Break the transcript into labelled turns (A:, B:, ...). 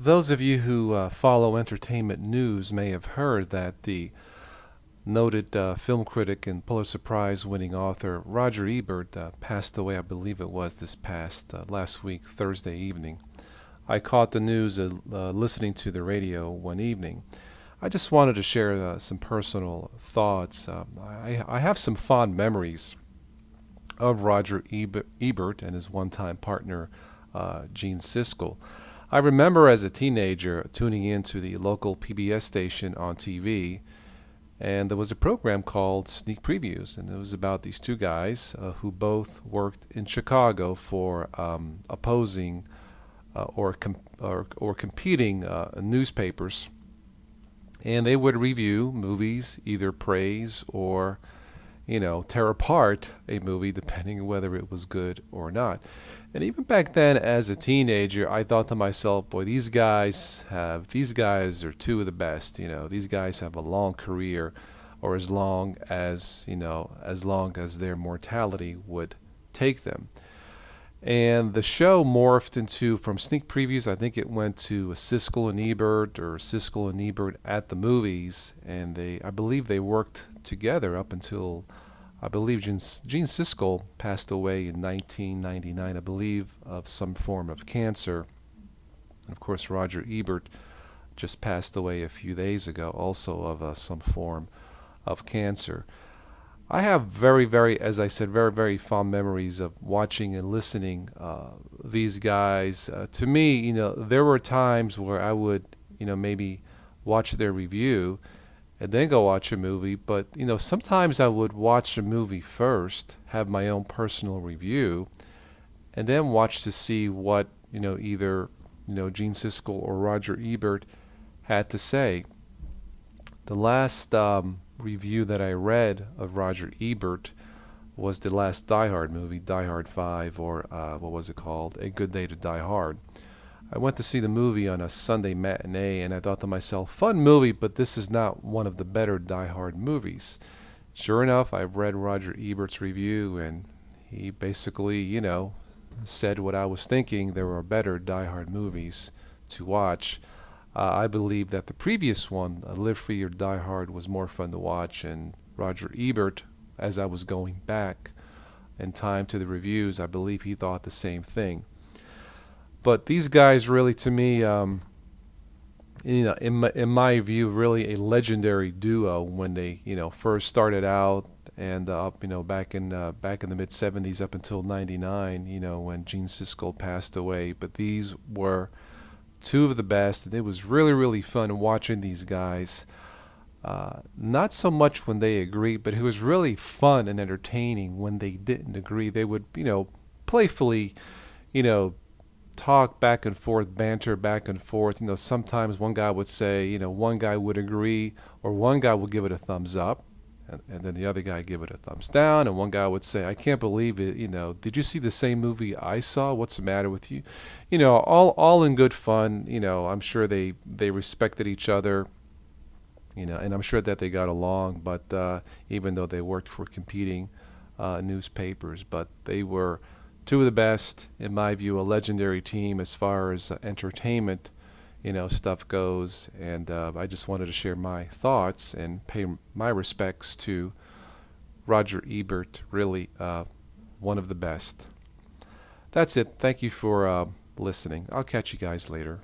A: Those of you who follow entertainment news may have heard that the noted film critic and Pulitzer Prize winning author Roger Ebert passed away. I believe it was this past last week, Thursday evening. I caught the news listening to the radio one evening. I just wanted to share some personal thoughts. I have some fond memories of Roger Ebert and his one time partner, Gene Siskel. I remember as a teenager tuning into the local PBS station on TV, and there was a program called Sneak Previews, and it was about these two guys who both worked in Chicago for opposing or competing newspapers, and they would review movies, either praise or tear apart a movie depending on whether it was good or not. And even back then, as a teenager, I thought to myself, boy, these guys are two of the best. These guys have a long career, or as long as their mortality would take them. And the show morphed into, from sneak previews, I think it went to Siskel and Ebert, or Siskel and Ebert at the movies, and I believe they worked together up until, I believe Gene Siskel passed away in 1999, I believe, of some form of cancer. And of course, Roger Ebert just passed away a few days ago, also of some form of cancer. I have as I said, very, very fond memories of watching and listening these guys. To me, there were times where I would, maybe watch their review and then go watch a movie. But sometimes I would watch a movie first, have my own personal review, and then watch to see what either Gene Siskel or Roger Ebert had to say. The last review that I read of Roger Ebert was the last Die Hard movie, Die Hard 5, or what was it called? A Good Day to Die Hard. I went to see the movie on a Sunday matinee, and I thought to myself, fun movie, but this is not one of the better Die Hard movies. Sure enough, I've read Roger Ebert's review, and he basically, said what I was thinking. There were better Die Hard movies to watch. I believe that the previous one, Live Free or Die Hard, was more fun to watch, and Roger Ebert, as I was going back in time to the reviews, I believe he thought the same thing. But these guys really, to me, in my view, really a legendary duo when they, first started out and up, back in the mid '70s up until '99, when Gene Siskel passed away. But these were two of the best, and it was really, really fun watching these guys. Not so much when they agreed, but it was really fun and entertaining when they didn't agree. They would, playfully, you know, talk back and forth, banter back and forth. Sometimes one guy would say, one guy would agree, or one guy would give it a thumbs up, and then the other guy give it a thumbs down, and one guy would say, I can't believe it, did you see the same movie I saw? What's the matter with you? All in good fun. I'm sure they respected each other, and I'm sure that they got along, but even though they worked for competing newspapers, but they were two of the best, in my view, a legendary team as far as entertainment, stuff goes. And I just wanted to share my thoughts and pay my respects to Roger Ebert, really one of the best. That's it. Thank you for listening. I'll catch you guys later.